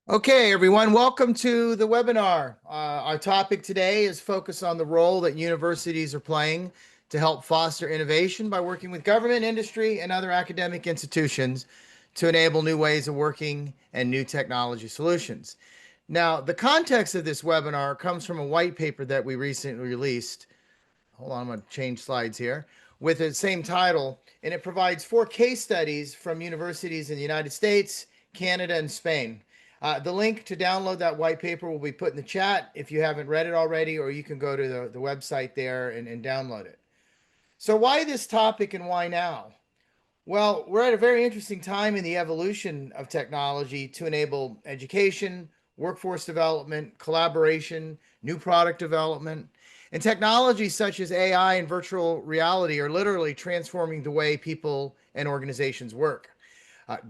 Okay, everyone, welcome to the webinar. Our topic today is focused on the role that universities are playing to help foster innovation by working with government, industry, and other academic institutions to enable new ways of working and new technology solutions. Now, the context of this webinar comes from a white paper that we recently released. Hold on, I'm going to change slides here. With the same title, and it provides 4 case studies from universities in the United States, Canada, and Spain. The link to download that white paper will be put in the chat if you haven't read it already, or you can go to the website there and download it. So why this topic and why now? Well, we're at a very interesting time in the evolution of technology to enable education, workforce development, collaboration, new product development. And technologies such as AI and virtual reality are literally transforming the way people and organizations work.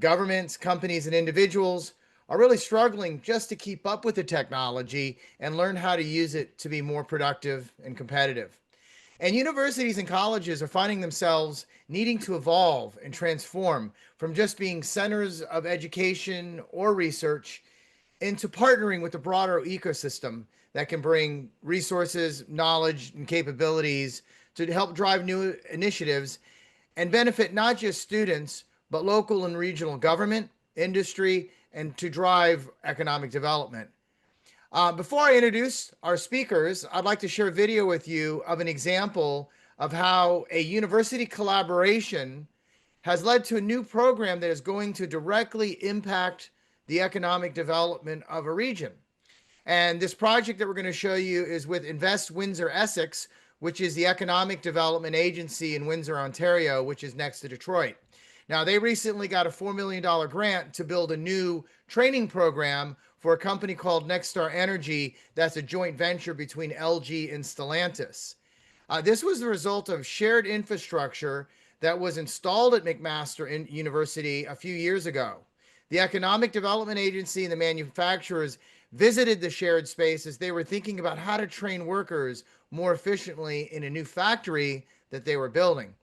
Governments, companies, and individuals are really struggling just to keep up with the technology and learn how to use it to be more productive and competitive. And universities and colleges are finding themselves needing to evolve and transform from just being centers of education or research into partnering with the broader ecosystem that can bring resources, knowledge, and capabilities to help drive new initiatives and benefit not just students, but local and regional government, industry, and to drive economic development. Before I introduce our speakers, I'd like to share a video with you of an example of how a university collaboration has led to a new program that is going to directly impact the economic development of a region. And this project that we're going to show you is with Invest Windsor Essex, which is the economic development agency in Windsor, Ontario, which is next to Detroit. Now, they recently got a $4 million grant to build a new training program for a company called Nexstar Energy that's a joint venture between LG and Stellantis. This was the result of shared infrastructure that was installed at McMaster University a few years ago. The Economic Development Agency and the manufacturers visited the shared space as they were thinking about how to train workers more efficiently in a new factory that they were building.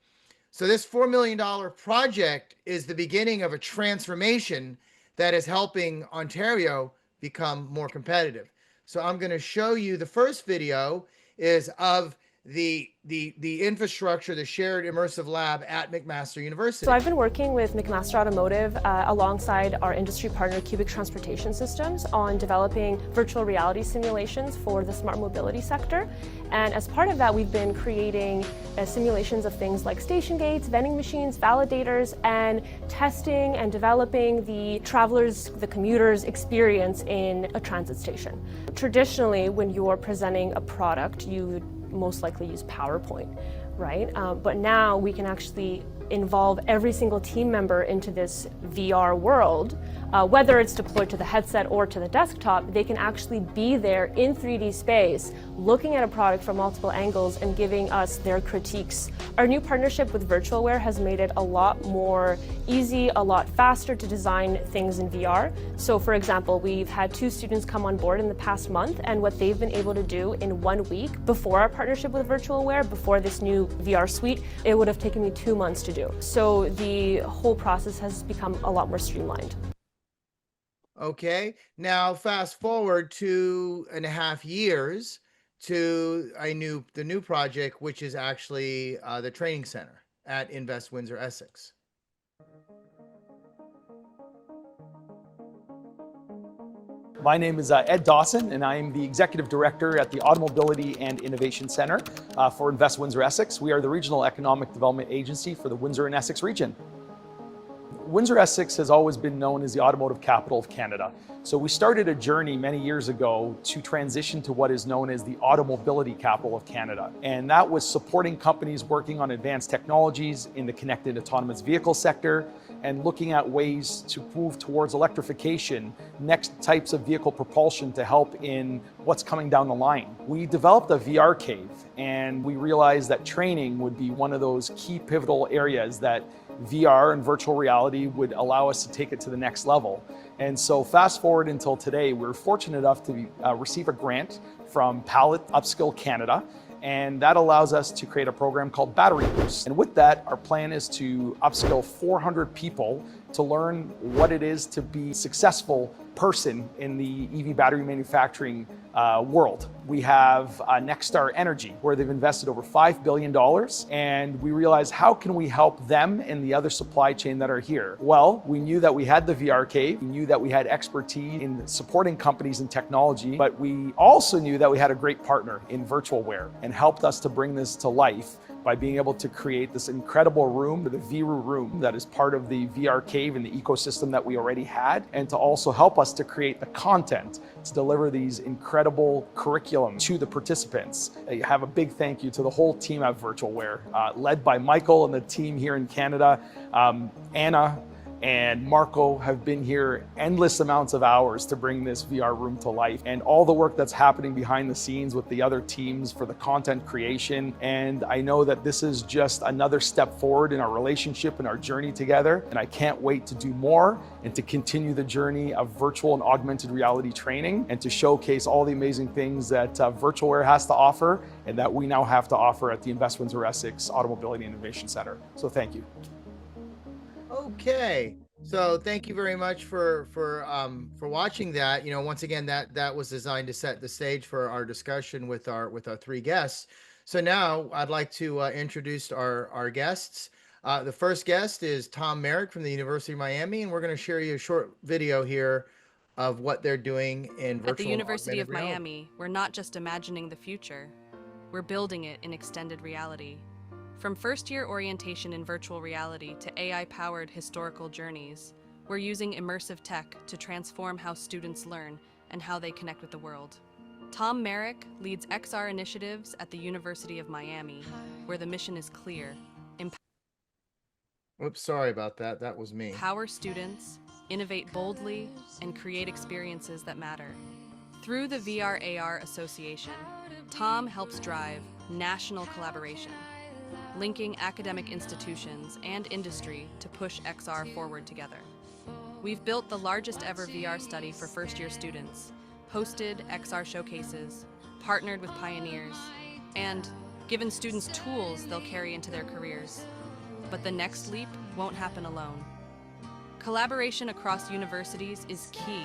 So this $4 million project is the beginning of a transformation that is helping Ontario become more competitive. So I'm going to show you the first video is of the infrastructure, the shared immersive lab at McMaster University. So I've been working with McMaster Automotive alongside our industry partner Cubic Transportation Systems on developing virtual reality simulations for the smart mobility sector. And as part of that, we've been creating simulations of things like station gates, vending machines, validators, and testing and developing the travelers, the commuters' experience in a transit station. Traditionally, when you're presenting a product, you would most likely use PowerPoint, right? But now we can actually involve every single team member into this VR world. Whether it's deployed to the headset or to the desktop, they can actually be there in 3D space, looking at a product from multiple angles and giving us their critiques. Our new partnership with Virtualware has made it a lot more easy, a lot faster to design things in VR. So for example, we've had 2 students come on board in the past month, and what they've been able to do in 1 week before our partnership with Virtualware, before this new VR suite, it would have taken me 2 months to do. So the whole process has become a lot more streamlined. Okay, now fast forward 2.5 years to the new project, which is actually the training center at Invest Windsor Essex. My name is Ed Dawson, and I am the Executive Director at the Automobility and Innovation Center for Invest Windsor Essex. We are the Regional Economic Development Agency for the Windsor and Essex region. Windsor Essex has always been known as the automotive capital of Canada. So we started a journey many years ago to transition to what is known as the automobility capital of Canada. And that was supporting companies working on advanced technologies in the connected autonomous vehicle sector and looking at ways to move towards electrification, next types of vehicle propulsion to help in what's coming down the line. We developed a VR cave, and we realized that training would be one of those key pivotal areas that VR and virtual reality would allow us to take it to the next level. And so fast forward until today, we're fortunate enough to receive a grant from Pallet Upskill Canada, and that allows us to create a program called Battery Boost. And with that, our plan is to upskill 400 people to learn what it is to be a successful person in the EV battery manufacturing world. We have Nexstar Energy, where they've invested over $5 billion, and we realized, how can we help them and the other supply chain that are here? Well, we knew that we had the VR cave, we knew that we had expertise in supporting companies and technology, but we also knew that we had a great partner in Virtualware, and helped us to bring this to life by being able to create this incredible room, the Viru room, that is part of the VR cave and the ecosystem that we already had, and to also help us to create the content to deliver these incredible curriculum to the participants. I have a big thank you to the whole team at Virtualware, led by Michael and the team here in Canada. Anna and Marco have been here endless amounts of hours to bring this VR room to life, and all the work that's happening behind the scenes with the other teams for the content creation. And I know that this is just another step forward in our relationship and our journey together. And I can't wait to do more and to continue the journey of virtual and augmented reality training, and to showcase all the amazing things that Virtualware has to offer and that we now have to offer at the Invest Windsor Essex Automobility Innovation Center. So thank you. Okay, so thank you very much for watching that. You know, once again, that was designed to set the stage for our discussion with our three guests. So now I'd like to introduce our guests. The first guest is Tom Merrick from the University of Miami, and we're going to share you a short video here of what they're doing in virtual. At the University of Miami, we're not just imagining the future, we're building it in extended reality. From first-year orientation in virtual reality to AI-powered historical journeys, we're using immersive tech to transform how students learn and how they connect with the world. Tom Merrick leads XR initiatives at the University of Miami, where the mission is clear: Oops, sorry about that. That was me. empower students, innovate boldly, and create experiences that matter. Through the VR-AR Association, Tom helps drive national collaboration, linking academic institutions and industry to push XR forward together. We've built the largest ever VR study for first-year students, hosted XR showcases, partnered with pioneers, and given students tools they'll carry into their careers. But the next leap won't happen alone. Collaboration across universities is key,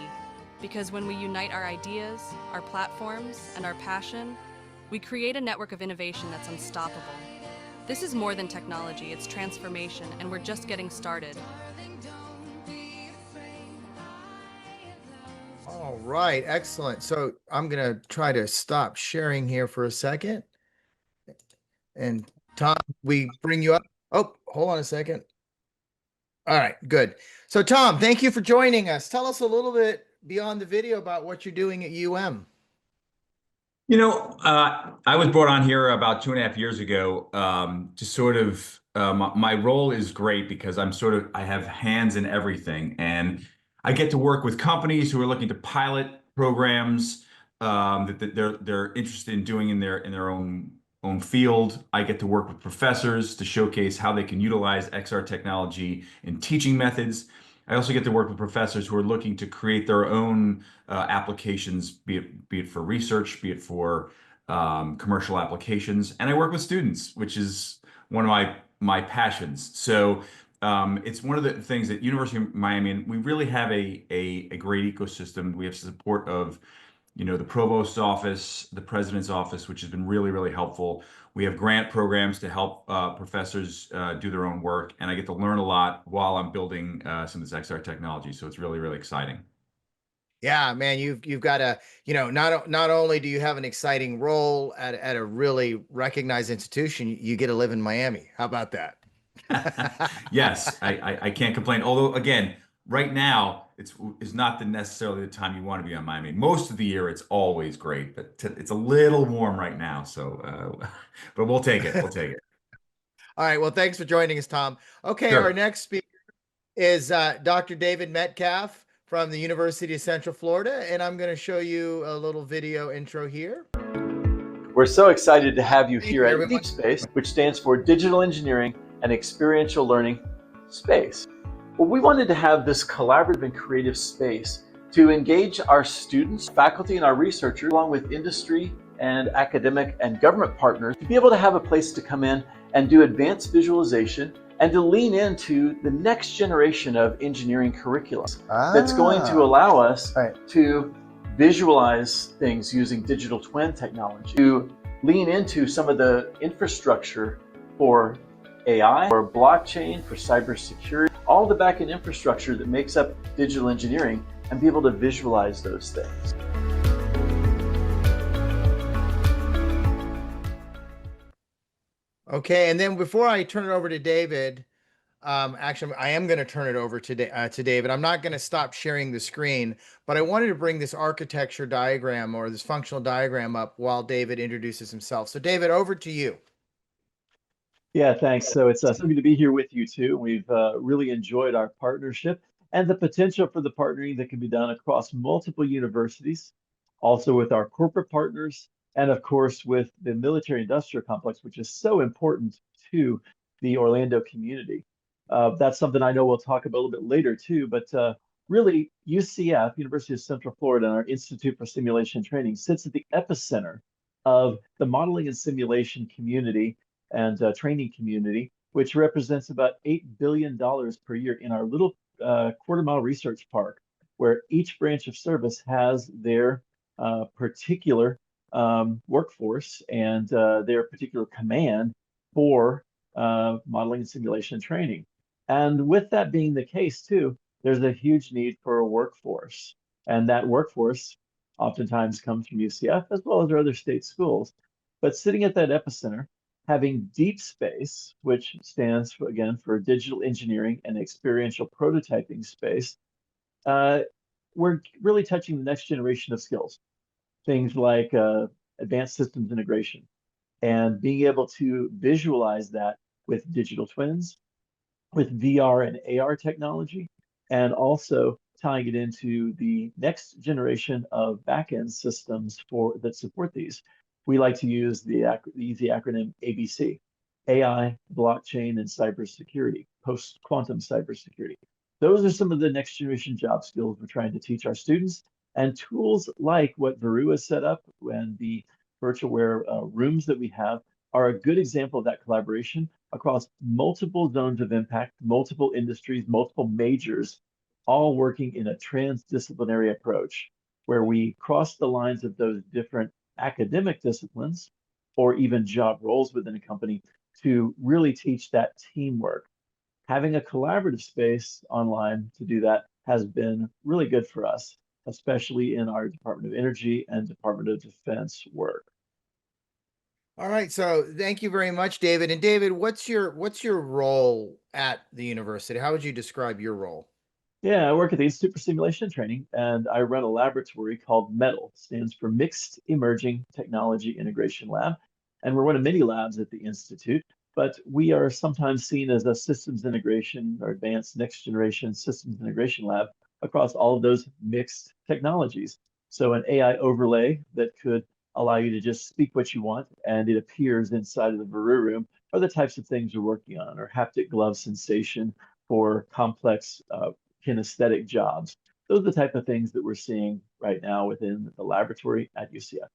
because when we unite our ideas, our platforms, and our passion, we create a network of innovation that's unstoppable. This is more than technology, it's transformation, and we're just getting started. All right, excellent. So I'm going to try to stop sharing here for a second. And Tom, we bring you up. Oh, hold on a second. All right, good. So Tom, thank you for joining us. Tell us a little bit beyond the video about what you're doing at UM. You know, I was brought on here about 2.5 years ago to sort of, my role is great because I have hands in everything, and I get to work with companies who are looking to pilot programs that they're interested in doing in their own field. I get to work with professors to showcase how they can utilize XR technology in teaching methods. I also get to work with professors who are looking to create their own applications, be it for research, be it for commercial applications. And I work with students, which is one of my passions. So it's one of the things at University of Miami, and we really have a great ecosystem. We have support of, you know, the provost's office, the president's office, which has been really, really helpful. We have grant programs to help professors do their own work, and I get to learn a lot while I'm building some of this XR technology. So it's really, really exciting. Yeah, man, you've got a, you know, not only do you have an exciting role at a really recognized institution, you get to live in Miami. How about that? Yes, I can't complain. Although again, right now it's not necessarily the time you want to be on Miami. Most of the year it's always great, but it's a little warm right now. So, but we'll take it. We'll take it. All right. Well, thanks for joining us, Tom. Okay, Sure. Our next speaker is Dr. David Metcalf from the University of Central Florida, and I'm going to show you a little video intro here. We're so excited to have you here at everyone. Deep Space, which stands for Digital Engineering and Experiential Learning Space. Well, we wanted to have this collaborative and creative space to engage our students, faculty, and our researchers, along with industry and academic and government partners, to be able to have a place to come in and do advanced visualization and to lean into the next generation of engineering curriculum that's going to allow us to visualize things using digital twin technology, to lean into some of the infrastructure for AI, for blockchain, for cybersecurity, all the backend infrastructure that makes up digital engineering, and be able to visualize those things. Okay, and then before I turn it over to David, actually, I am going to turn it over to David. I'm not going to stop sharing the screen, but I wanted to bring this architecture diagram or this functional diagram up while David introduces himself. So David, over to you. Yeah, thanks. So it's something to be here with you too. We've really enjoyed our partnership and the potential for the partnering that can be done across multiple universities, also with our corporate partners, and of course with the military industrial complex, which is so important to the Orlando community. That's something I know we'll talk about a little bit later too, but really UCF, University of Central Florida, and our Institute for Simulation Training sits at the epicenter of the modeling and simulation community and training community, which represents about $8 billion per year in our little quarter-mile research park, where each branch of service has their particular workforce and their particular command for modeling and simulation training. And with that being the case too, there's a huge need for a workforce. And that workforce oftentimes comes from UCF as well as our other state schools. But sitting at that epicenter, having deep space, which stands for, again, for digital engineering and experiential prototyping space, we're really touching the next generation of skills. Things like advanced systems integration and being able to visualize that with digital twins, with VR and AR technology, and also tying it into the next generation of backend systems that support these. We like to use the easy acronym ABC: AI, blockchain, and cybersecurity, post-quantum cybersecurity. Those are some of the next generation job skills we're trying to teach our students. And tools like what Veru has set up and the Virtualware rooms that we have are a good example of that collaboration across multiple zones of impact, multiple industries, multiple majors, all working in a transdisciplinary approach where we cross the lines of those different academic disciplines or even job roles within a company to really teach that teamwork. Having a collaborative space online to do that has been really good for us, especially in our Department of Energy and Department of Defense work. All right, so thank you very much, David. And David, what's your role at the university? How would you describe your role? Yeah, I work at the Institute for Simulation Training, and I run a laboratory called METAL, stands for Mixed Emerging Technology Integration Lab. And we're one of many labs at the Institute, but we are sometimes seen as a systems integration or advanced next generation systems integration lab across all of those mixed technologies. So an AI overlay that could allow you to just speak what you want and it appears inside of the Veru room are the types of things we're working on, or haptic glove sensation for complex kinesthetic jobs. Those are the type of things that we're seeing right now within the laboratory at UCF.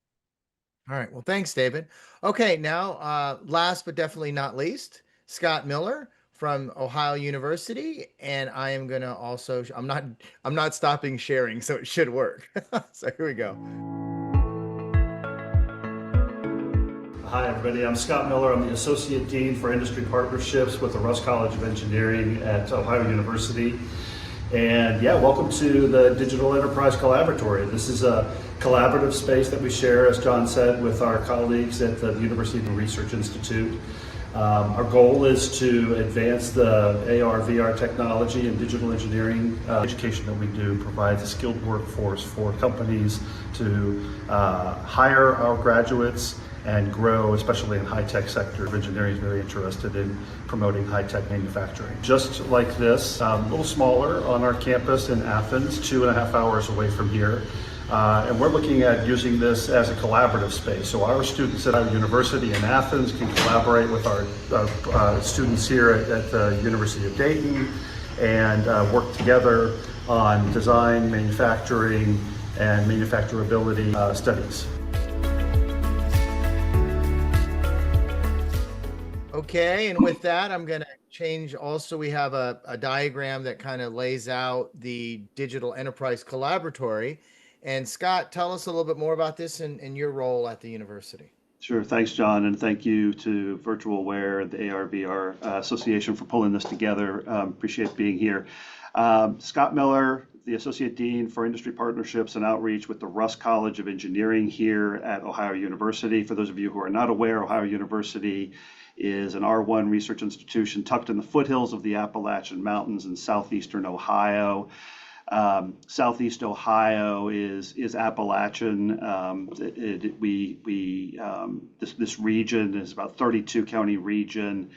All right, well, thanks, David. Okay, now last but definitely not least, Scott Miller from Ohio University, and I am going to also, I'm not stopping sharing, so it should work. So here we go. Hi everybody, I'm Scott Miller. I'm the Associate Dean for Industry Partnerships with the Russ College of Engineering at Ohio University. And yeah, welcome to the Digital Enterprise Collaboratory. This is a collaborative space that we share, as John said, with our colleagues at the University of Research Institute. Our goal is to advance the AR, VR technology and digital engineering education that we do, provides a skilled workforce for companies to hire our graduates and grow, especially in high-tech sector. Engineering is very interested in promoting high-tech manufacturing. Just like this, a little smaller on our campus in Athens, 2.5 hours away from here. And we're looking at using this as a collaborative space. So our students at our university in Athens can collaborate with our students here at the University of Dayton and work together on design, manufacturing, and manufacturability studies. Okay, and with that, I'm going to change, also we have a diagram that kind of lays out the digital enterprise collaboratory. And Scott, tell us a little bit more about this and your role at the university. Sure. Thanks, John, and thank you to Virtualware and the AR/VR Association for pulling this together. Appreciate being here. Scott Miller, the Associate Dean for Industry Partnerships and Outreach with the Russ College of Engineering here at Ohio University. For those of you who are not aware, Ohio University is an R1 research institution tucked in the foothills of the Appalachian Mountains in southeastern Ohio. Southeast Ohio is Appalachian. This region is about 32 county region.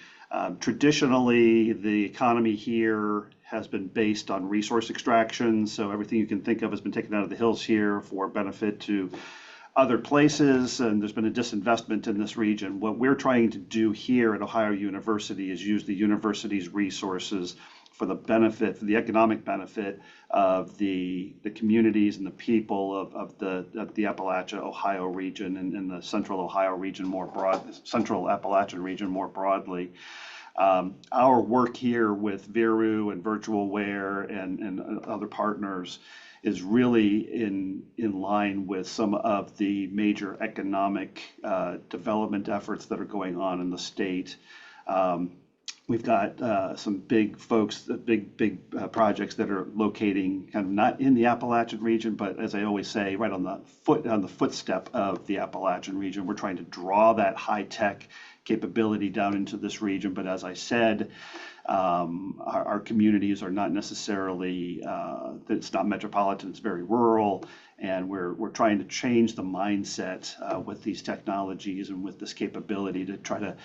Traditionally, the economy here has been based on resource extraction. So everything you can think of has been taken out of the hills here for benefit to other places, and there's been a disinvestment in this region. What we're trying to do here at Ohio University is use the university's resources for the benefit, for the economic benefit of the communities and the people of the Appalachia, Ohio region and the Central Ohio region more broad, Central Appalachian region more broadly. Our work here with Viru and Virtualware and other partners is really in line with some of the major economic development efforts that are going on in the state. We've got some big folks, big projects that are locating kind of not in the Appalachian region, but as I always say, right on the footstep of the Appalachian region. We're trying to draw that high tech capability down into this region. But as I said, our communities are not necessarily, it's not metropolitan, it's very rural. And we're trying to change the mindset with these technologies and with this capability to try to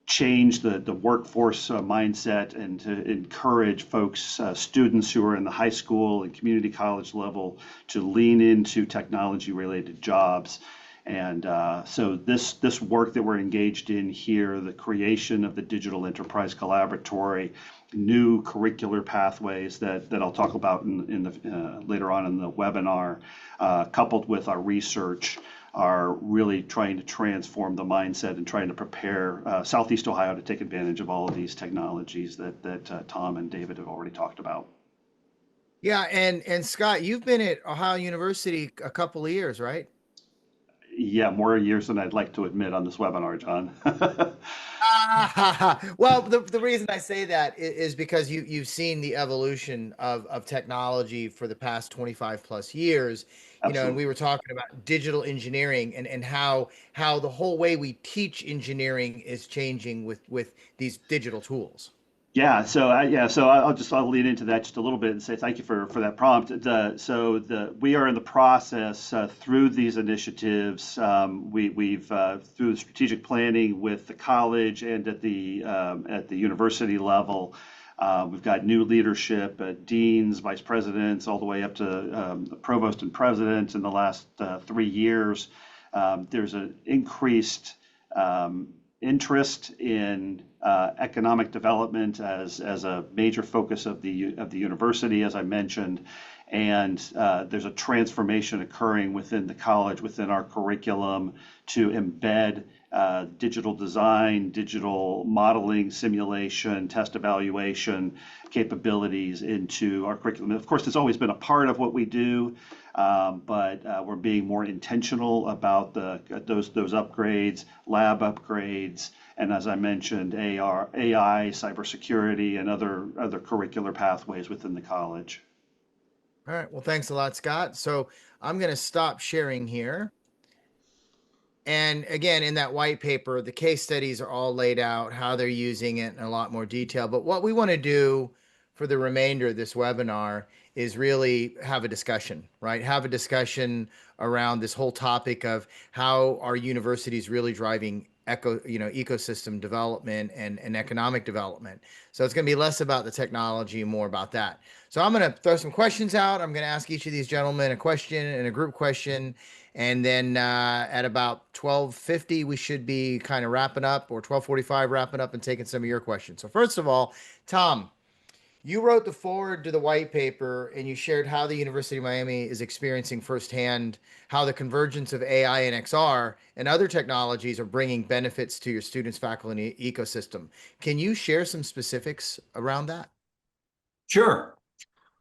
change the workforce mindset and to encourage folks, students who are in the high school and community college level to lean into technology related jobs. And so this work that we're engaged in here, the creation of the Digital Enterprise Collaboratory, new curricular pathways that I'll talk about later on in the webinar, coupled with our research, are really trying to transform the mindset and trying to prepare Southeast Ohio to take advantage of all of these technologies that Tom and David have already talked about. Yeah, and Scott, you've been at Ohio University a couple of years, right? Yeah, more years than I'd like to admit on this webinar, John. Well, the reason I say that is because you've seen the evolution of technology for the past 25 plus years. You know, and we were talking about digital engineering and how the whole way we teach engineering is changing with these digital tools. Yeah, so I'll lead into that just a little bit and say thank you for that prompt. We are in the process through these initiatives. We've through the strategic planning with the college and at the university level. We've got new leadership, deans, vice presidents, all the way up to the provost and president in the last 3 years. There's an increased interest in economic development as a major focus of the university, as I mentioned, and there's a transformation occurring within the college, within our curriculum, to embed digital design, digital modeling, simulation, test evaluation capabilities into our curriculum. Of course, it's always been a part of what we do, but we're being more intentional about those upgrades, lab upgrades, and as I mentioned, AI, cybersecurity, and other curricular pathways within the college. All right. Well, thanks a lot, Scott. So I'm going to stop sharing here. And again, in that white paper, the case studies are all laid out, how they're using it in a lot more detail. But what we want to do for the remainder of this webinar is really have a discussion, right? Have a discussion around this whole topic of how our universities really driving ecosystem development and economic development. So it's going to be less about the technology, more about that. So I'm going to throw some questions out. I'm going to ask each of these gentlemen a question and a group question. And then at about 12:50, we should be kind of wrapping up, or 12:45 wrapping up and taking some of your questions. So first of all, Tom, You wrote the foreword to the white paper and you shared how the University of Miami is experiencing firsthand how the convergence of AI and XR and other technologies are bringing benefits to your students, faculty, and ecosystem. Can you share some specifics around that? Sure.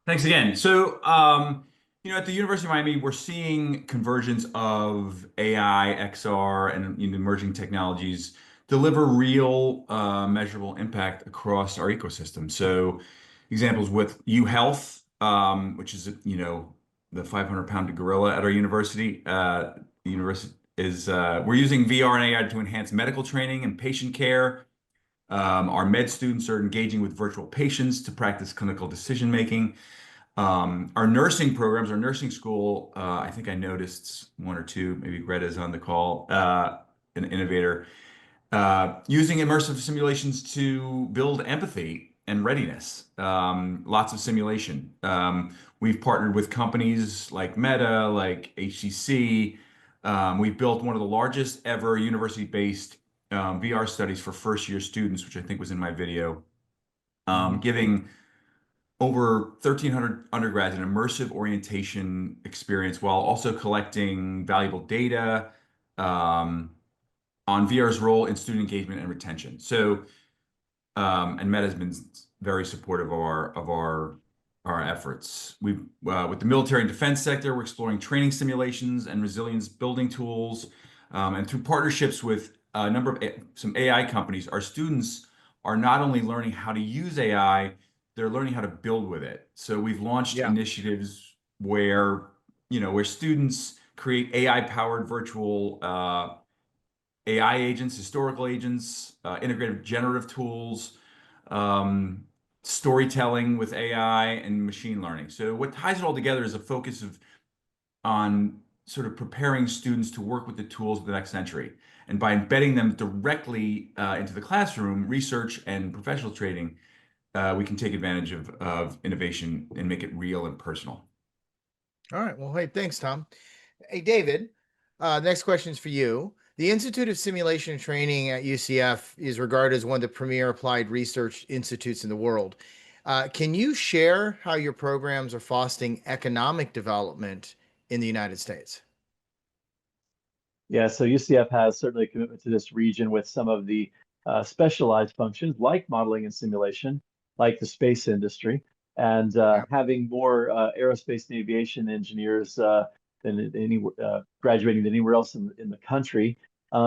Thanks again. So, at the University of Miami, we're seeing convergence of AI, XR, and emerging technologies deliver real, measurable impact across our ecosystem. So, examples with UHealth, which is, the 500-pound gorilla at our university. The university is we're using VR and AI to enhance medical training and patient care. Our med students are engaging with virtual patients to practice clinical decision making. Our nursing programs, our nursing school, I think I noticed one or two, maybe Greta's on the call, an innovator, using immersive simulations to build empathy and readiness. Lots of simulation. We've partnered with companies like Meta, like HTC. We've built one of the largest ever university-based VR studies for first-year students, which I think was in my video, giving over 1,300 undergrads an immersive orientation experience while also collecting valuable data on VR's role in student engagement and retention. So, and Meta has been very supportive of our efforts. With the military and defense sector, we're exploring training simulations and resilience building tools, and through partnerships with a number of some AI companies, our students are not only learning how to use AI, they're learning how to build with it. So we've launched initiatives where students create AI-powered virtual AI agents, historical agents, integrative generative tools, storytelling with AI, and machine learning. So what ties it all together is a focus on sort of preparing students to work with the tools of the next century. And by embedding them directly into the classroom, research and professional training, we can take advantage of innovation and make it real and personal. All right. Well, hey, thanks, Tom. Hey, David, next question is for you. The Institute of Simulation and Training at UCF is regarded as one of the premier applied research institutes in the world. Can you share how your programs are fostering economic development in the United States? Yeah, so UCF has certainly a commitment to this region with some of the specialized functions like modeling and simulation, like the space industry, and having more aerospace and aviation engineers graduating than anywhere else in the country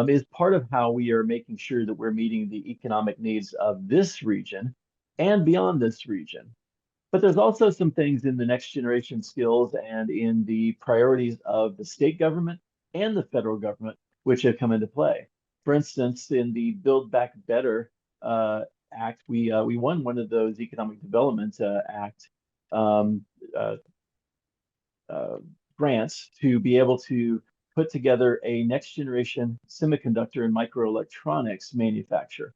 is part of how we are making sure that we're meeting the economic needs of this region and beyond this region. But there's also some things in the next generation skills and in the priorities of the state government and the federal government, which have come into play. For instance, in the Build Back Better Act, we won one of those Economic Development Act grants to be able to put together a next generation semiconductor and microelectronics manufacturer.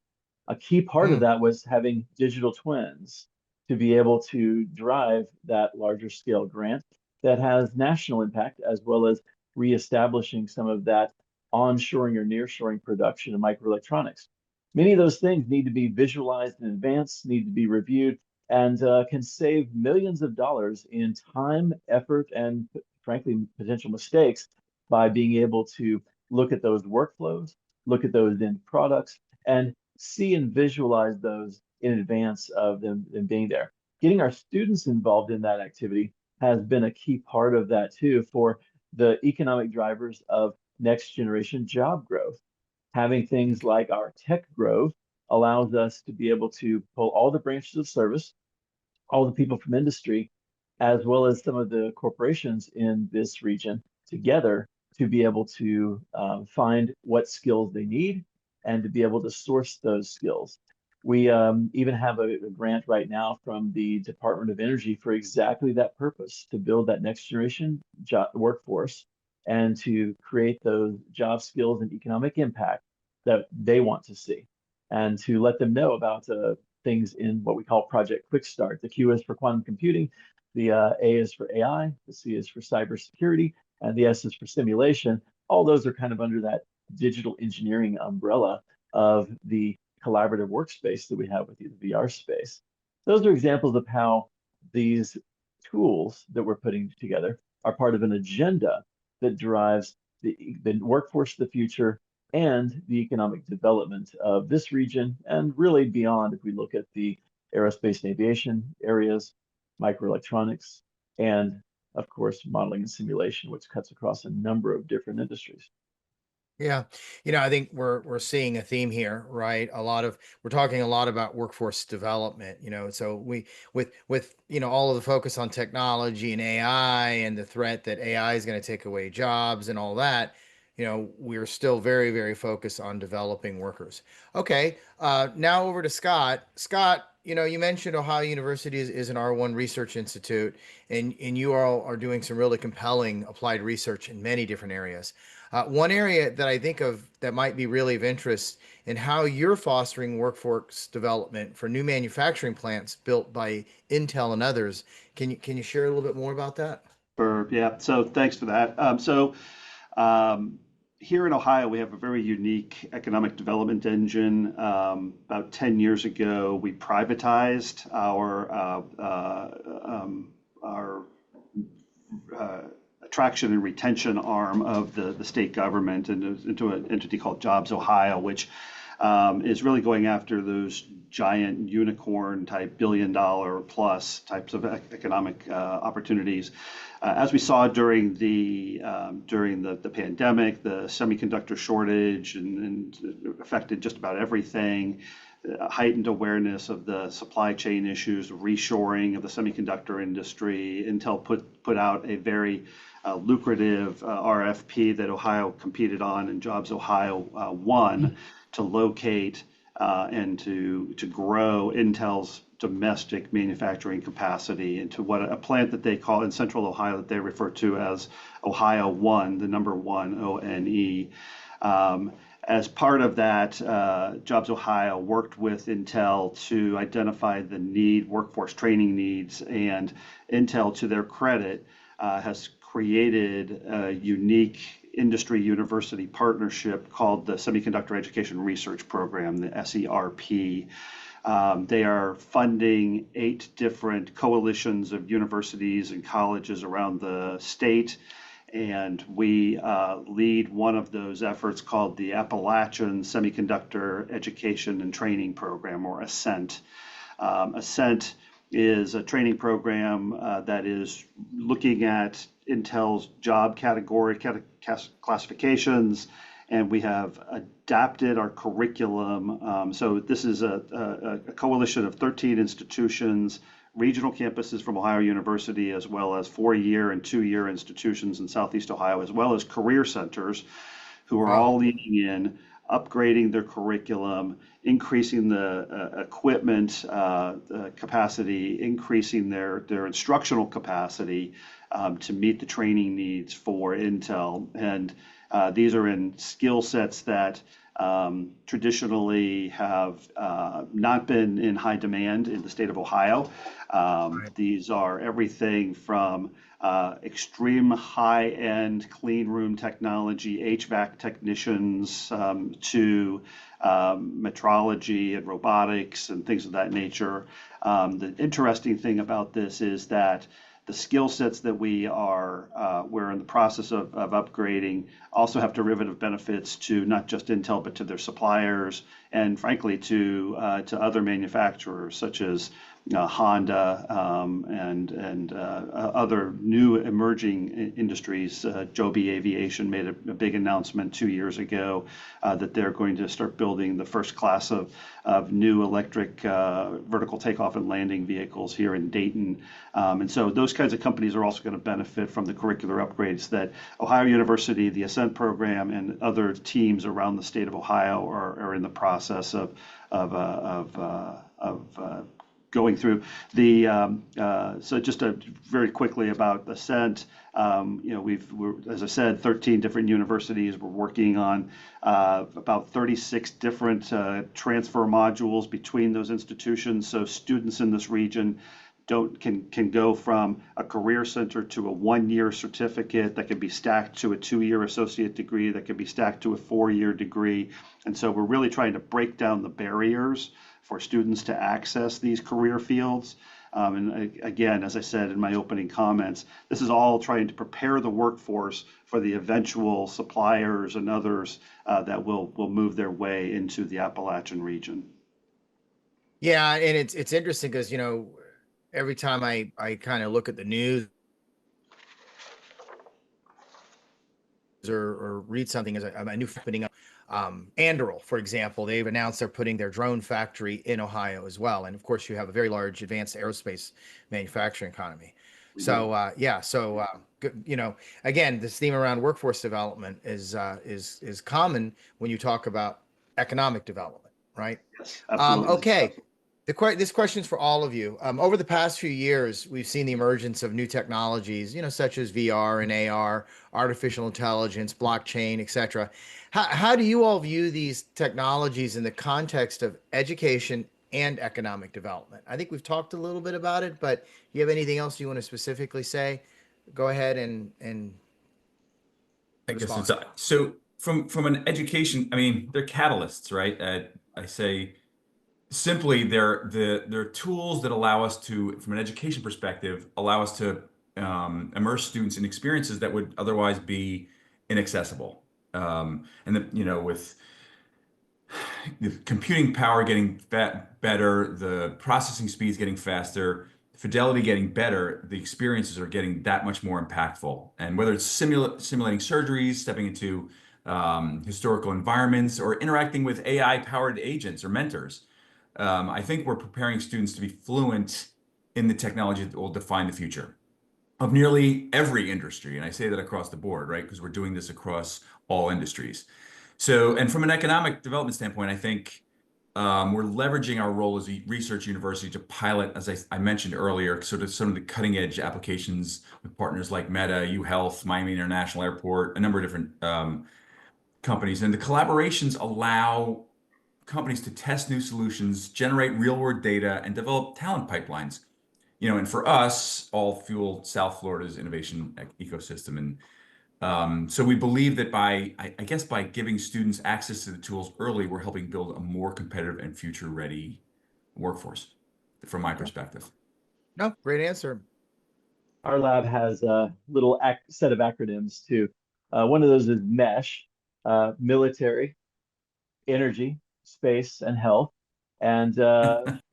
A key part of that was having digital twins to be able to drive that larger scale grant that has national impact, as well as reestablishing some of that onshoring or nearshoring production of microelectronics. Many of those things need to be visualized in advance, need to be reviewed, and can save millions of dollars in time, effort, and frankly, potential mistakes by being able to look at those workflows, look at those end products, and see and visualize those in advance of them being there. Getting our students involved in that activity has been a key part of that too for the economic drivers of next generation job growth. Having things like our tech growth allows us to be able to pull all the branches of service, all the people from industry, as well as some of the corporations in this region together to be able to find what skills they need and to be able to source those skills. We even have a grant right now from the Department of Energy for exactly that purpose, to build that next generation workforce and to create those job skills and economic impact that they want to see, and to let them know about things in what we call Project Quick Start. The Q is for quantum computing, the A is for AI, the C is for cybersecurity, and the S is for simulation. All those are kind of under that digital engineering umbrella of the collaborative workspace that we have with the VR space. Those are examples of how these tools that we're putting together are part of an agenda that drives the workforce of the future and the economic development of this region and really beyond if we look at the aerospace and aviation areas, microelectronics, and of course, modeling and simulation, which cuts across a number of different industries. Yeah. I think we're seeing a theme here, right? We're talking a lot about workforce development, so with all of the focus on technology and AI and the threat that AI is going to take away jobs and all that, we're still very, very focused on developing workers. Okay. Now over to Scott. Scott, you mentioned Ohio University is an R1 research institute, and you all are doing some really compelling applied research in many different areas. One area that I think of that might be really of interest in how you're fostering workforce development for new manufacturing plants built by Intel and others. Can you share a little bit more about that? Sure. Yeah. So thanks for that. Here in Ohio, we have a very unique economic development engine. About 10 years ago, we privatized our attraction and retention arm of the state government into an entity called Jobs Ohio, which is really going after those giant unicorn type billion-dollar plus types of economic opportunities. As we saw during the pandemic, the semiconductor shortage and affected just about everything. Heightened awareness of the supply chain issues, reshoring of the semiconductor industry. Intel put out a very lucrative RFP that Ohio competed on, and Jobs Ohio won to locate and to grow Intel's domestic manufacturing capacity into a plant that they call in Central Ohio that they refer to as Ohio One, the number one, ONE. As part of that, Jobs Ohio worked with Intel to identify the workforce training needs, and Intel, to their credit, has created a unique industry university partnership called the Semiconductor Education Research Program, the SERP. They are funding 8 different coalitions of universities and colleges around the state. And we lead one of those efforts called the Appalachian Semiconductor Education and Training Program, or ASCENT. ASCENT is a training program that is looking at Intel's job category classifications, and we have adapted our curriculum. So this is a coalition of 13 institutions, regional campuses from Ohio University, as well as 4-year and 2-year institutions in Southeast Ohio, as well as career centers who are all leading in, upgrading their curriculum, increasing the equipment capacity, increasing their instructional capacity to meet the training needs for Intel. And these are in skill sets that traditionally have not been in high demand in the state of Ohio. These are everything from extreme high-end clean room technology, HVAC technicians, to metrology and robotics and things of that nature. The interesting thing about this is that the skill sets that we're in the process of upgrading also have derivative benefits to not just Intel, but to their suppliers, and frankly to other manufacturers such as Honda and other new emerging industries. Joby Aviation made a big announcement 2 years ago that they're going to start building the first class of new electric vertical takeoff and landing vehicles here in Dayton. And so those kinds of companies are also going to benefit from the curricular upgrades that Ohio University, the Ascent program, and other teams around the state of Ohio are in the process of going through. So just very quickly about Ascent, we're, as I said, 13 different universities. We're working on about 36 different transfer modules between those institutions. So students in this region can go from a career center to a 1-year certificate that can be stacked to a 2-year associate degree that can be stacked to a 4-year degree. And so we're really trying to break down the barriers for students to access these career fields. Again, as I said in my opening comments, this is all trying to prepare the workforce for the eventual suppliers and others that will move their way into the Appalachian region. Yeah, and it's interesting because, you know, every time I kind of look at the news or read something as a new happening, Anduril, for example, they've announced they're putting their drone factory in Ohio as well. And of course, you have a very large advanced aerospace manufacturing economy. So yeah, so you know, again, this theme around workforce development is common when you talk about economic development, right? Yes, absolutely. Okay. This question is for all of you. Over the past few years, we've seen the emergence of new technologies, you know, such as VR and AR, artificial intelligence, blockchain, etc. How do you all view these technologies in the context of education and economic development? I think we've talked a little bit about it, but do you have anything else you want to specifically say? Go ahead and I guess respond. it's so from an education, I mean, they're catalysts, right? I say simply they're tools that allow us to, from an education perspective, allow us to immerse students in experiences that would otherwise be inaccessible. And the, you know, with the computing power getting better, the processing speeds getting faster, fidelity getting better, the experiences are getting that much more impactful. And whether it's simulating surgeries, stepping into historical environments, or interacting with AI-powered agents or mentors, I think we're preparing students to be fluent in the technology that will define the future of nearly every industry. And I say that across the board, right? Because we're doing this across all industries. So, and from an economic development standpoint, I think we're leveraging our role as a research university to pilot, as I mentioned earlier, sort of some of the cutting edge applications with partners like Meta, UHealth, Miami International Airport, a number of different companies. And the collaborations allow companies to test new solutions, generate real world data, and develop talent pipelines. You know, and for us, all fuel South Florida's innovation ecosystem. And so we believe that by, I guess, by giving students access to the tools early, we're helping build a more competitive and future ready workforce, from my perspective. No, great answer. Our lab has a little set of acronyms too. One of those is MESH, military, energy, space, and health. And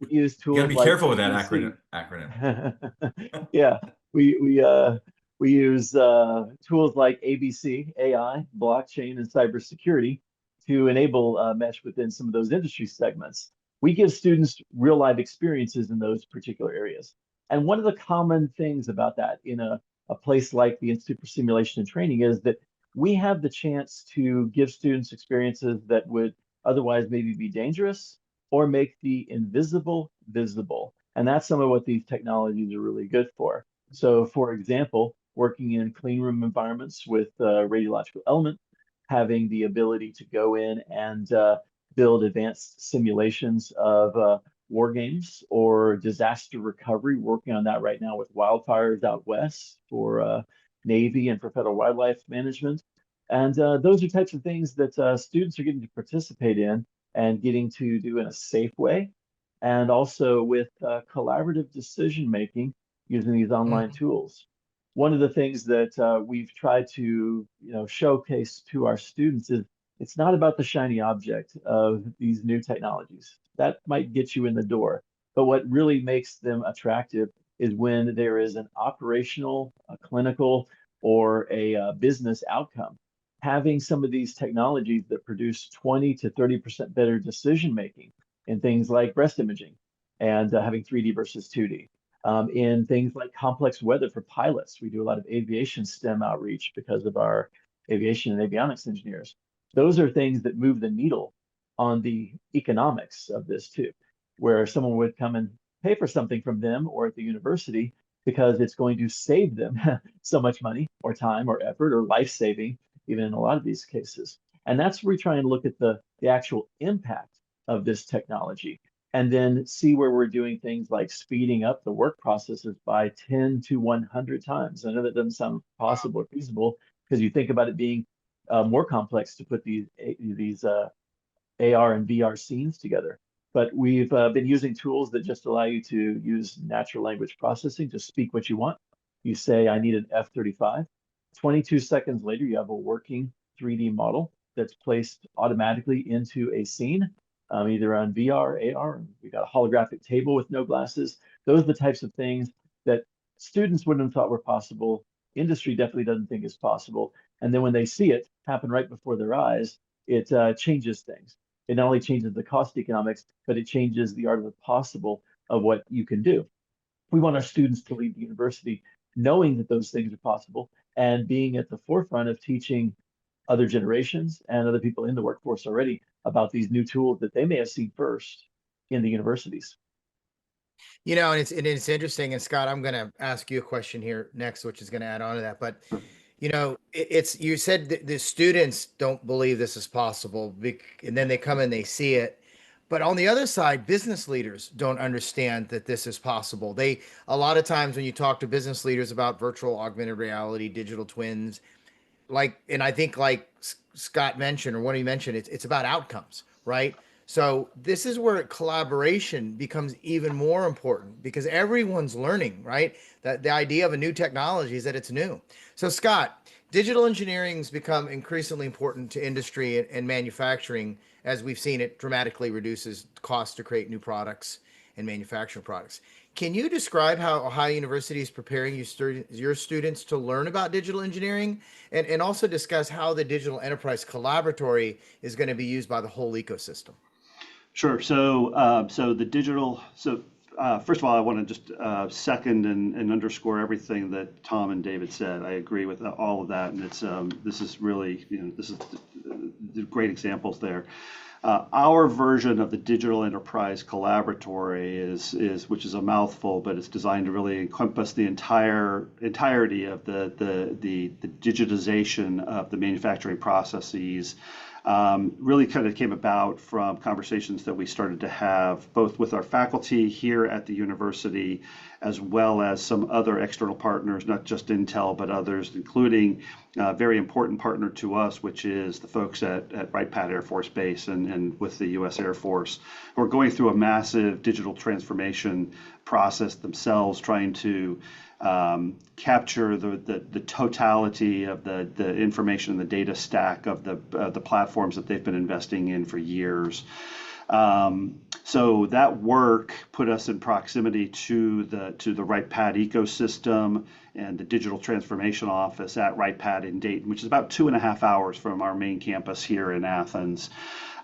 we use You got to tools be like careful with that ABC. acronym. Yeah, we use tools like ABC, AI, blockchain, and cybersecurity to enable mesh within some of those industry segments. We give students real life experiences in those particular areas. And one of the common things about that in a place like the Institute for Simulation and Training is that we have the chance to give students experiences that would otherwise maybe be dangerous or make the invisible visible. And that's some of what these technologies are really good for. So, for example, working in clean room environments with radiological element, having the ability to go in and build advanced simulations of war games or disaster recovery, working on that right now with wildfires out west for Navy and for federal wildlife management. And those are types of things that students are getting to participate in and getting to do in a safe way. And also with collaborative decision making using these online tools. One of the things that we've tried to showcase to our students is it's not about the shiny object of these new technologies. That might get you in the door. But what really makes them attractive is when there is an operational, a clinical, or a business outcome. Having some of these technologies that produce 20 to 30% better decision making in things like breast imaging and having 3D versus 2D. In things like complex weather for pilots, we do a lot of aviation STEM outreach because of our aviation and avionics engineers. Those are things that move the needle on the economics of this too, where someone would come and pay for something from them or at the university because it's going to save them so much money or time or effort or life saving, even in a lot of these cases. And that's where we try and look at the actual impact of this technology and then see where we're doing things like speeding up the work processes by 10 to 100 times. I know that doesn't sound possible or feasible because you think about it being more complex to put these AR and VR scenes together. But we've been using tools that just allow you to use natural language processing to speak what you want. You say, I need an F-35. 22 seconds later, you have a working 3D model that's placed automatically into a scene, either on VR, AR. We got a holographic table with no glasses. Those are the types of things that students wouldn't have thought were possible. Industry definitely doesn't think is possible. And then when they see it happen right before their eyes, it changes things. It not only changes the cost economics, but it changes the art of the possible of what you can do. We want our students to leave the university knowing that those things are possible and being at the forefront of teaching other generations and other people in the workforce already about these new tools that they may have seen first in the universities. You know, and it's interesting. And Scott, I'm going to ask you a question here next, which is going to add on to that. But you know, it's you said that the students don't believe this is possible, and then they come and they see it. But on the other side, business leaders don't understand that this is possible. They a lot of times when you talk to business leaders about virtual augmented reality, digital twins, and I think like Scott mentioned, or what he mentioned, it's about outcomes, right? So this is where collaboration becomes even more important because everyone's learning, right? That the idea of a new technology is that it's new. So Scott, digital engineering's become increasingly important to industry and manufacturing, as we've seen it dramatically reduces costs to create new products and manufacture products. Can you describe how Ohio University is preparing your students to learn about digital engineering and also discuss how the digital enterprise collaboratory is going to be used by the whole ecosystem? Sure. So the digital. First of all, I want to just second and underscore everything that Tom and David said. I agree with all of that, and this is really this is the great examples there. Our version of the digital enterprise collaboratory is which is a mouthful, but it's designed to really encompass the entirety of the digitization of the manufacturing processes. Really kind of came about from conversations that we started to have both with our faculty here at the university, as well as some other external partners, not just Intel, but others, including a very important partner to us, which is the folks at Wright Pat Air Force Base and with the U.S. Air Force, who are going through a massive digital transformation process themselves, trying to capture the totality of the information and the data stack of the platforms that they've been investing in for years. So that work put us in proximity to the Wright Pat ecosystem and the digital transformation office at Wright Pat in Dayton, which is about 2.5 hours from our main campus here in Athens.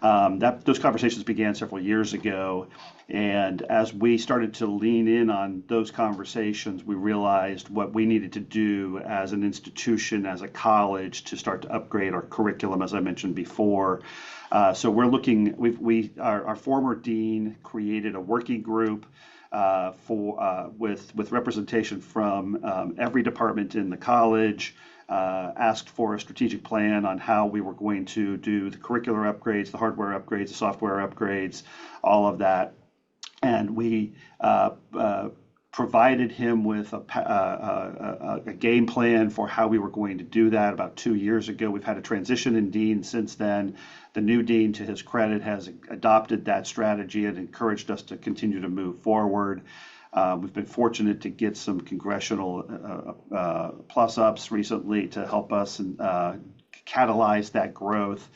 Those conversations began several years ago, and as we started to lean in on those conversations, we realized what we needed to do as an institution, as a college, to start to upgrade our curriculum, as I mentioned before. So we're looking. Our former dean created a working group with representation from every department in the college. Asked for a strategic plan on how we were going to do the curricular upgrades, the hardware upgrades, the software upgrades, all of that. And we provided him with a game plan for how we were going to do that about 2 years ago. We've had a transition in dean since then. The new dean, to his credit, has adopted that strategy and encouraged us to continue to move forward. We've been fortunate to get some congressional plus-ups recently to help us catalyze that growth.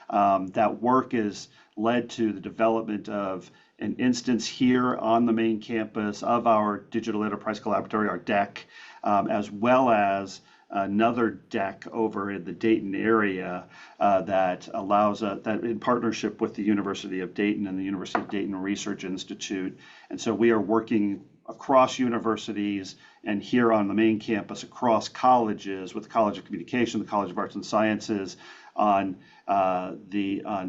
That work has led to the development of an instance here on the main campus of our Digital Enterprise Collaboratory, our DEC, as well as another DEC over in the Dayton area that allows that in partnership with the University of Dayton and the University of Dayton Research Institute. And so we are working across universities and here on the main campus across colleges with the College of Communication, the College of Arts and Sciences on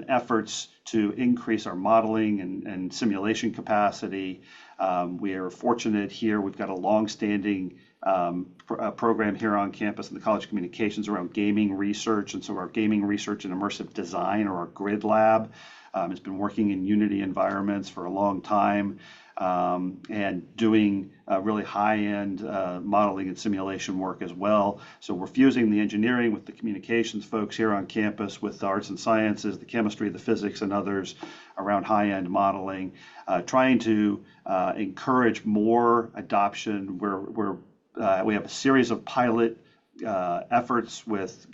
efforts to increase our modeling and simulation capacity. We are fortunate here. We've got a long-standing program here on campus in the College of Communications around gaming research, and so our gaming research and immersive design, or our grid lab, has been working in Unity environments for a long time. and doing really high-end modeling and simulation work as well. So we're fusing the engineering with the communications folks here on campus, with the arts and sciences, the chemistry, the physics, and others around high-end modeling, trying to encourage more adoption. We have a series of pilot efforts with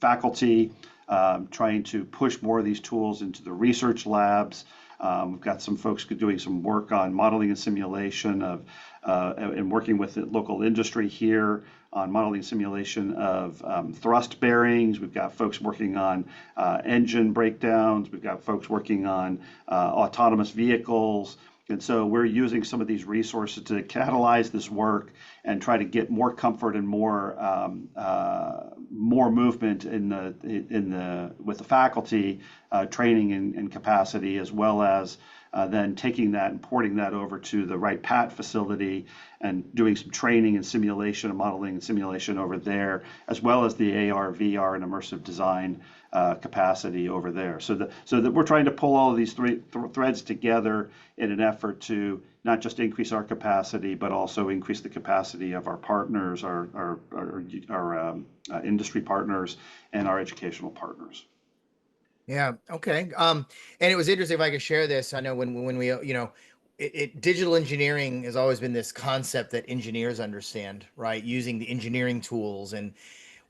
faculty, trying to push more of these tools into the research labs. We've got some folks doing some work on modeling and simulation and working with the local industry here on modeling and simulation of thrust bearings. We've got folks working on engine breakdowns. We've got folks working on autonomous vehicles. And so we're using some of these resources to catalyze this work and try to get more comfort and more movement with the faculty, training and capacity, as well as then taking that and porting that over to the Wright Pat facility and doing some training and simulation and modeling and simulation over there, as well as the AR, VR, and immersive design capacity over there. So that we're trying to pull all of these threads together in an effort to not just increase our capacity, but also increase the capacity of our partners, our industry partners, and our educational partners. Yeah. Okay. And it was interesting, if I could share this. I know when we, digital engineering has always been this concept that engineers understand, right? Using the engineering tools and,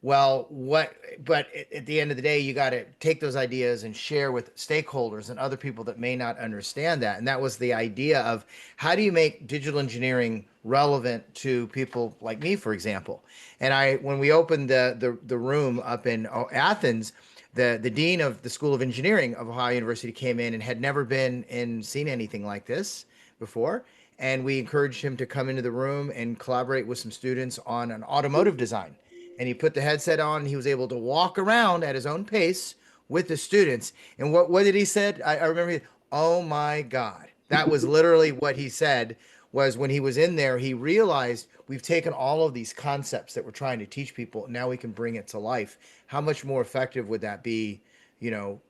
but at the end of the day, you got to take those ideas and share with stakeholders and other people that may not understand that. And that was the idea of, how do you make digital engineering relevant to people like me, for example? And when we opened the room up in Athens, the dean of the School of Engineering of Ohio University came in and had never been and seen anything like this before. And we encouraged him to come into the room and collaborate with some students on an automotive design. And he put the headset on and he was able to walk around at his own pace with the students. And what did he said? I remember, oh my God. That was literally what he said. Was when he was in there, he realized we've taken all of these concepts that we're trying to teach people. Now we can bring it to life. How much more effective would that be,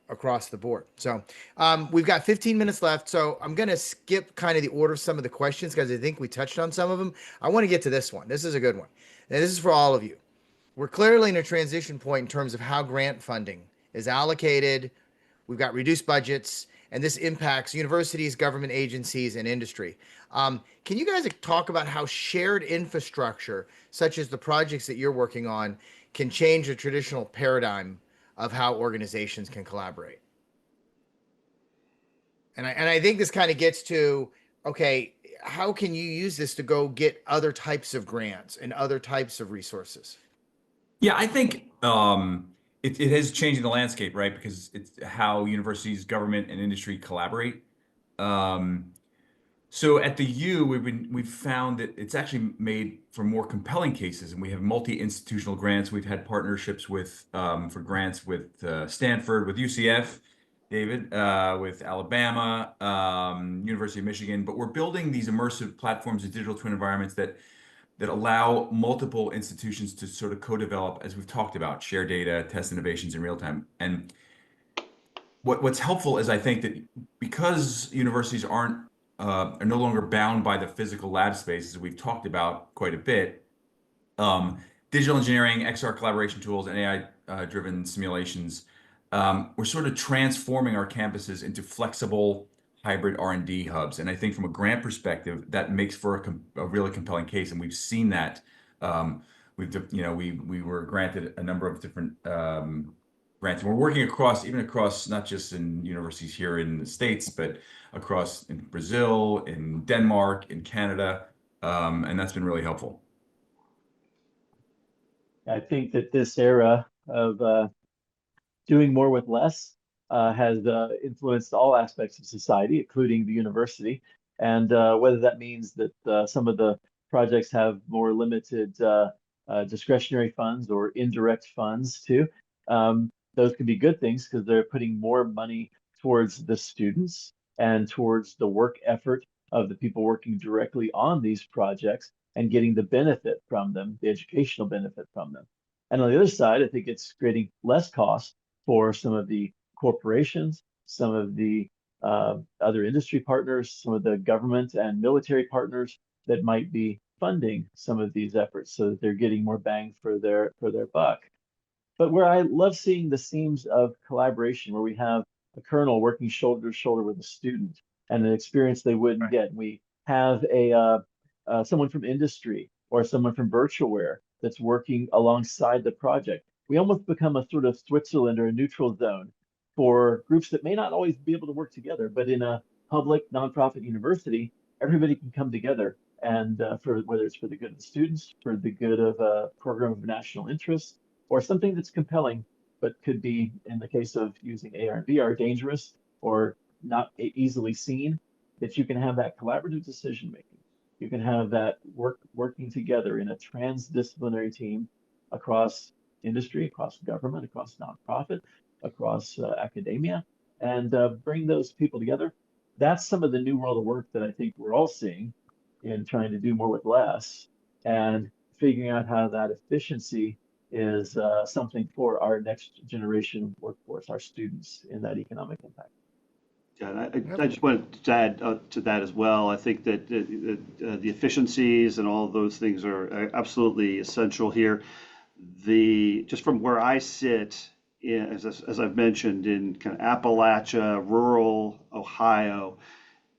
across the board? So we've got 15 minutes left. So I'm going to skip kind of the order of some of the questions because I think we touched on some of them. I want to get to this one. This is a good one. And this is for all of you. We're clearly in a transition point in terms of how grant funding is allocated. We've got reduced budgets, and this impacts universities, government agencies, and industry. Can you guys talk about how shared infrastructure, such as the projects that you're working on, can change the traditional paradigm of how organizations can collaborate? And I think this kind of gets to, okay, how can you use this to go get other types of grants and other types of resources? Yeah, I think it is changing the landscape, right? Because it's how universities, government, and industry collaborate. So at the U, we've found that it's actually made for more compelling cases, and we have multi-institutional grants. We've had partnerships with for grants with Stanford, with UCF, David, with Alabama, University of Michigan. But we're building these immersive platforms and digital twin environments that allow multiple institutions to sort of co-develop, as we've talked about, share data, test innovations in real time. And what's helpful is, I think, that because universities are no longer bound by the physical lab spaces we've talked about quite a bit, digital engineering, XR collaboration tools, and AI-driven simulations, we're sort of transforming our campuses into flexible hybrid R&D hubs. And I think from a grant perspective, that makes for a really compelling case. And we've seen that. We were granted a number of different grants. And we're working across not just in universities here in the States, but across in Brazil, in Denmark, in Canada. And that's been really helpful. I think that this era of doing more with less has influenced all aspects of society, including the university. And whether that means that some of the projects have more limited discretionary funds or indirect funds too, those can be good things because they're putting more money towards the students and towards the work effort of the people working directly on these projects and getting the benefit from them, the educational benefit from them. And on the other side, I think it's creating less cost for some of the corporations, some of the other industry partners, some of the government and military partners that might be funding some of these efforts so that they're getting more bang for their buck. But where I love seeing the seams of collaboration, where we have a colonel working shoulder to shoulder with a student and an experience they wouldn't get. We have someone from industry or someone from Virtualware that's working alongside the project. We almost become a sort of Switzerland or a neutral zone for groups that may not always be able to work together, but in a public nonprofit university, everybody can come together and for whether it's for the good of the students, for the good of a program of national interest, or something that's compelling, but could be, in the case of using AR and VR, dangerous or not easily seen, that you can have that collaborative decision making. You can have that working together in a transdisciplinary team across industry, across government, across nonprofit, across academia, and bring those people together. That's some of the new world of work that I think we're all seeing in trying to do more with less and figuring out how that efficiency is something for our next generation workforce, our students, in that economic impact. Yeah, and I just wanted to add to that as well. I think that the efficiencies and all of those things are absolutely essential here. Just from where I sit, as I've mentioned, in kind of Appalachia, rural Ohio,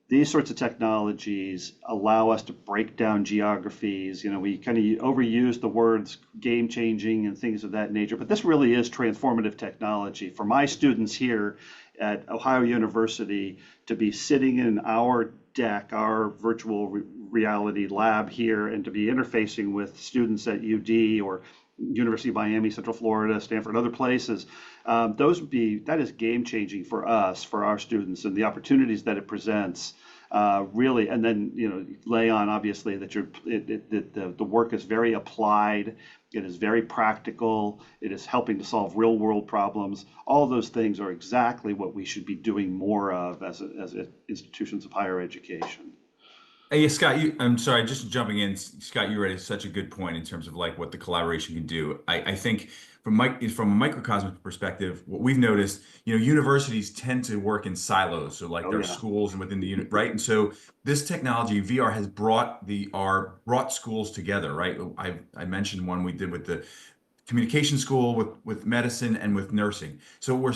these sorts of technologies allow us to break down geographies. You know, we kind of overuse the words game changing and things of that nature, but this really is transformative technology. For my students here at Ohio University to be sitting in our deck, our virtual reality lab here, and to be interfacing with students at UD or University of Miami, Central Florida, Stanford, other places, that is game changing for us, for our students, and the opportunities that it presents. Really, and then lay on obviously that the work is very applied, it is very practical, it is helping to solve real world problems. All those things are exactly what we should be doing more of as institutions of higher education. Hey, Scott, I'm sorry, just jumping in. Scott, you raised such a good point in terms of like what the collaboration can do. I think from a microcosm perspective, what we've noticed, universities tend to work in silos. So like there are schools and within the unit, right? And so this technology, VR, has brought schools together, right? I mentioned one we did with the communication school, with medicine, and with nursing. So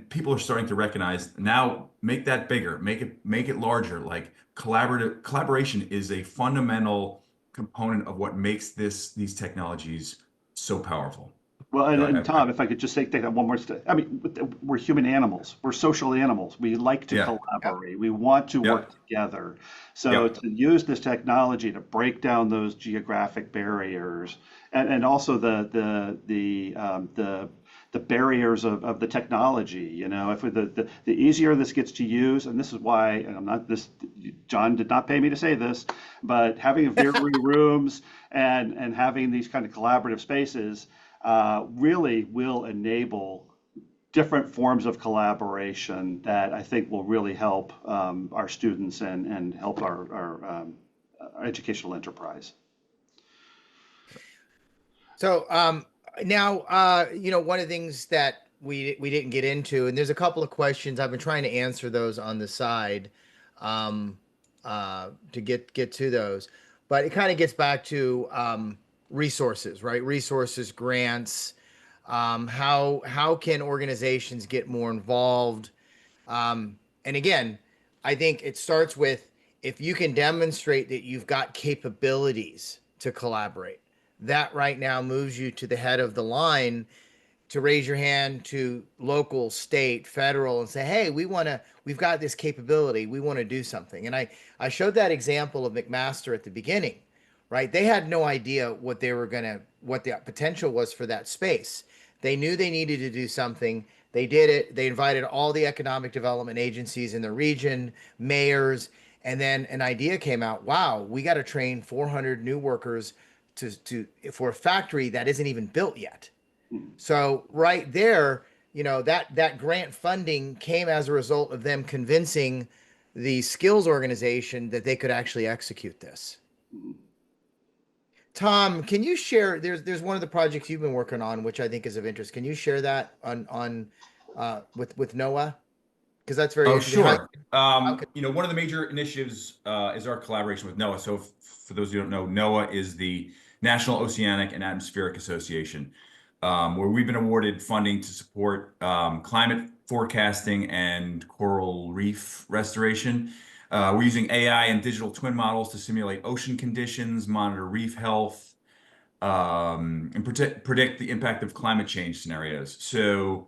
people are starting to recognize now, make that bigger, make it larger. Like collaboration is a fundamental component of what makes these technologies so powerful. Well, and Tom, if I could just take that one more step. I mean, we're human animals. We're social animals. We like to collaborate. We want to work together. So to use this technology to break down those geographic barriers, and also the barriers of the technology. If the easier this gets to use, and this is why, and John did not pay me to say this, but having VR rooms and having these kind of collaborative spaces really will enable different forms of collaboration that I think will really help our students and help our educational enterprise. So now, one of the things that we didn't get into, and there's a couple of questions I've been trying to answer those on the side to get to those, but it kind of gets back to resources, right? Resources, grants. How can organizations get more involved? And again, I think it starts with if you can demonstrate that you've got capabilities to collaborate. That right now moves you to the head of the line to raise your hand to local, state, federal, and say, hey, we've got this capability. We want to do something. And I showed that example of McMaster at the beginning, right? They had no idea what the potential was for that space. They knew they needed to do something. They did it. They invited all the economic development agencies in the region, mayors, and then an idea came out. Wow, we got to train 400 new workers for a factory that isn't even built yet. So right there, that grant funding came as a result of them convincing the skills organization that they could actually execute this. Tom, can you share? There's one of the projects you've been working on, which I think is of interest. Can you share that with NOAA? Because that's very Oh, interesting. sure. Okay. One of the major initiatives is our collaboration with NOAA. So, for those who don't know, NOAA is the National Oceanic and Atmospheric Association, where we've been awarded funding to support climate forecasting and coral reef restoration. We're using AI and digital twin models to simulate ocean conditions, monitor reef health, and predict the impact of climate change scenarios. So,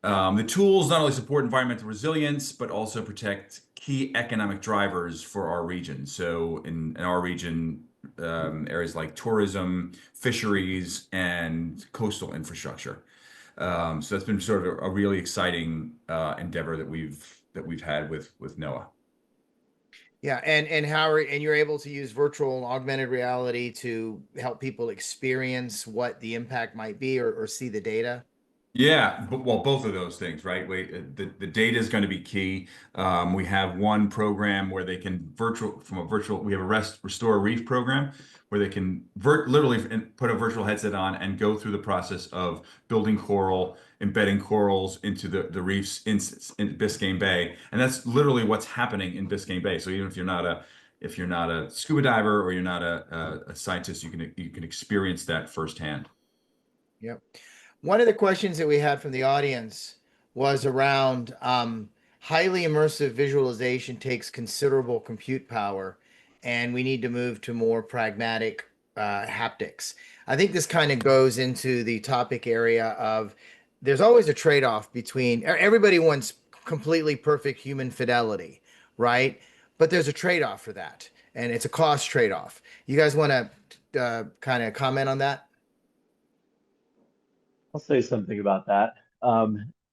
the tools not only support environmental resilience, but also protect key economic drivers for our region. So in our region, areas like tourism, fisheries, and coastal infrastructure. So that's been sort of a really exciting endeavor that we've had with NOAA. Yeah, and and you're able to use virtual and augmented reality to help people experience what the impact might be, or see the data. Yeah, but well, both of those things, right? The data is going to be key. We have one program where they can we have a restore reef program where they can literally put a virtual headset on and go through the process of building coral, embedding corals into the reefs in Biscayne Bay, and that's literally what's happening in Biscayne Bay. So even if you're not a scuba diver or you're not a scientist, you can experience that firsthand. Yep. One of the questions that we had from the audience was around highly immersive visualization takes considerable compute power, and we need to move to more pragmatic haptics. I think this kind of goes into the topic area of there's always a trade-off between everybody wants completely perfect human fidelity, right? But there's a trade-off for that, and it's a cost trade-off. You guys want to kind of comment on that? I'll say something about that.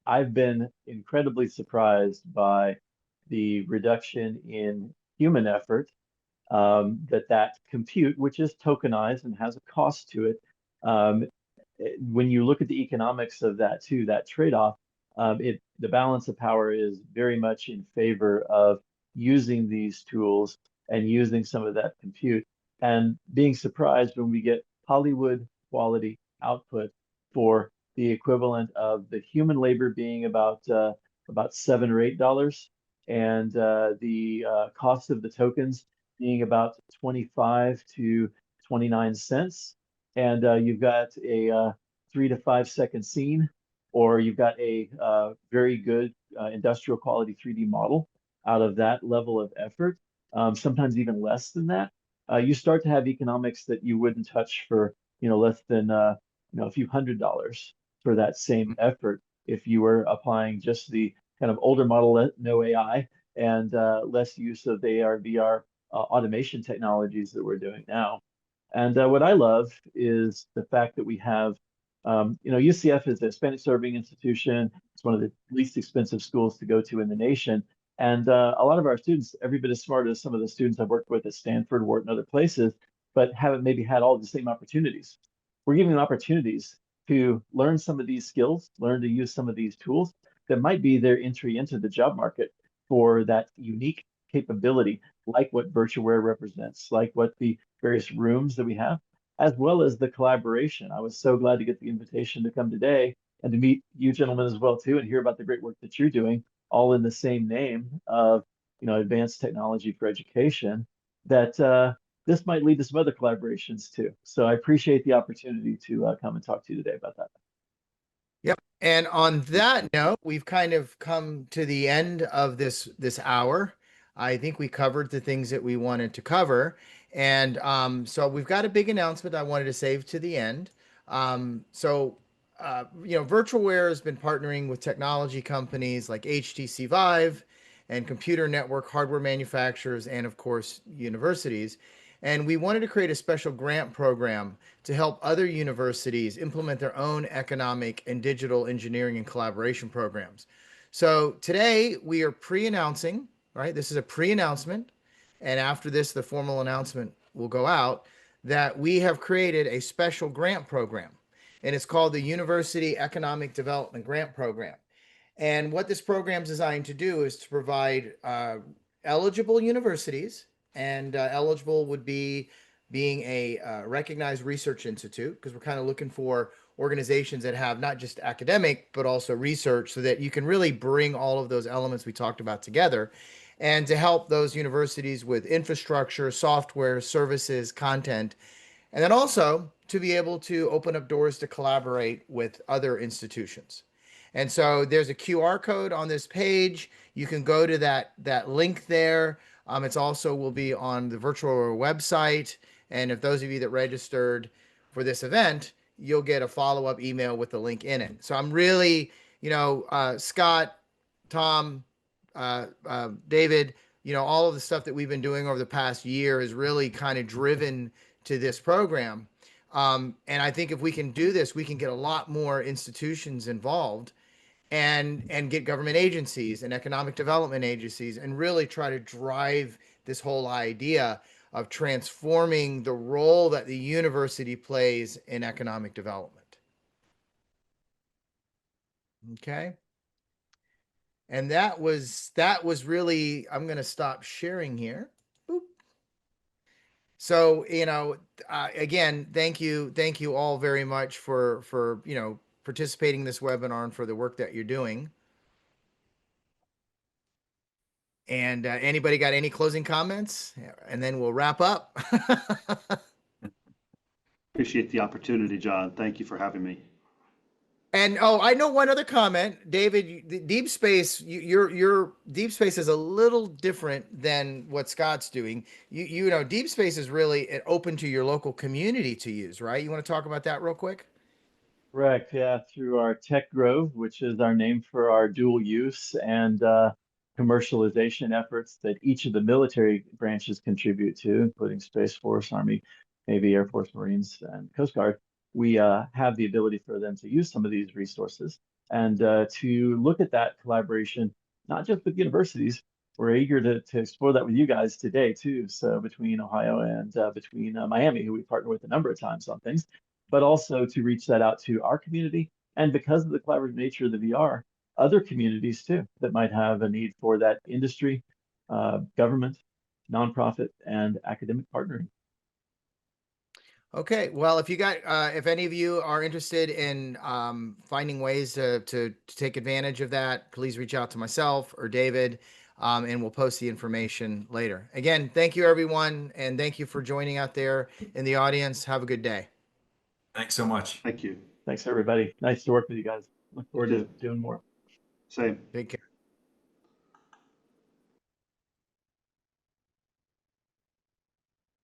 I've been incredibly surprised by the reduction in human effort that compute, which is tokenized and has a cost to it. When you look at the economics of that too, that trade-off, the balance of power is very much in favor of using these tools and using some of that compute and being surprised when we get Hollywood quality output for the equivalent of the human labor being about $7 or $8, and the cost of the tokens being about 25 to 29 cents. And you've got a 3 to 5 second scene, or you've got a very good industrial quality 3D model out of that level of effort, sometimes even less than that. You start to have economics that you wouldn't touch for less than a few $100s for that same effort if you were applying just the kind of older model, no AI, and less use of the AR, VR automation technologies that we're doing now. And what I love is the fact that we have, UCF is a Spanish serving institution. It's one of the least expensive schools to go to in the nation. And a lot of our students, every bit as smart as some of the students I've worked with at Stanford, Wharton, other places, but haven't maybe had all the same opportunities. We're giving them opportunities to learn some of these skills, learn to use some of these tools that might be their entry into the job market for that unique capability, like what Virtualware represents, like what the various rooms that we have, as well as the collaboration. I was so glad to get the invitation to come today and to meet you gentlemen as well too, and hear about the great work that you're doing, all in the same name of advanced technology for education. That this might lead to some other collaborations too. So I appreciate the opportunity to come and talk to you today about that. Yep. And on that note, we've kind of come to the end of this hour. I think we covered the things that we wanted to cover. And so we've got a big announcement I wanted to save to the end. Virtualware has been partnering with technology companies like HTC Vive and computer network hardware manufacturers, and of course, universities. And we wanted to create a special grant program to help other universities implement their own economic and digital engineering and collaboration programs. So today we are pre-announcing, right? This is a pre-announcement. And after this, the formal announcement will go out that we have created a special grant program. And it's called the University Economic Development Grant Program. And what this program is designed to do is to provide eligible universities, and eligible would be being a recognized research institute, because we're kind of looking for organizations that have not just academic, but also research, so that you can really bring all of those elements we talked about together, and to help those universities with infrastructure, software, services, content, and then also to be able to open up doors to collaborate with other institutions. And so there's a QR code on this page. You can go to that link there. It's also will be on the Virtualware website. And if those of you that registered for this event, you'll get a follow-up email with the link in it. So I'm really, Scott, Tom, David, all of the stuff that we've been doing over the past year is really kind of driven to this program. And I think if we can do this, we can get a lot more institutions involved, and get government agencies and economic development agencies, and really try to drive this whole idea of transforming the role that the university plays in economic development. Okay. And that was really, I'm going to stop sharing here. Boop. So, again, thank you all very much for participating in this webinar and for the work that you're doing. And anybody got any closing comments? And then we'll wrap up. Appreciate the opportunity, John. Thank you for having me. And I know one other comment, David. The deep space, your deep space is a little different than what Scott's doing. Deep space is really open to your local community to use, right? You want to talk about that real quick? Correct. Yeah, through our Tech Grove, which is our name for our dual use and commercialization efforts that each of the military branches contribute to, including Space Force, Army, Navy, Air Force, Marines, and Coast Guard. We have the ability for them to use some of these resources and to look at that collaboration, not just with universities. We're eager to explore that with you guys today, too. So between Ohio and between Miami, who we partner with a number of times on things, but also to reach that out to our community. And because of the collaborative nature of the VR, other communities too, that might have a need for that industry, government, nonprofit, and academic partnering. Okay, well, if any of you are interested in finding ways to take advantage of that, please reach out to myself or David, and we'll post the information later. Again, thank you, everyone, and thank you for joining out there in the audience. Have a good day. Thanks so much. Thank you. Thanks, everybody. Nice to work with you guys. Look forward to doing more. Same. Take care.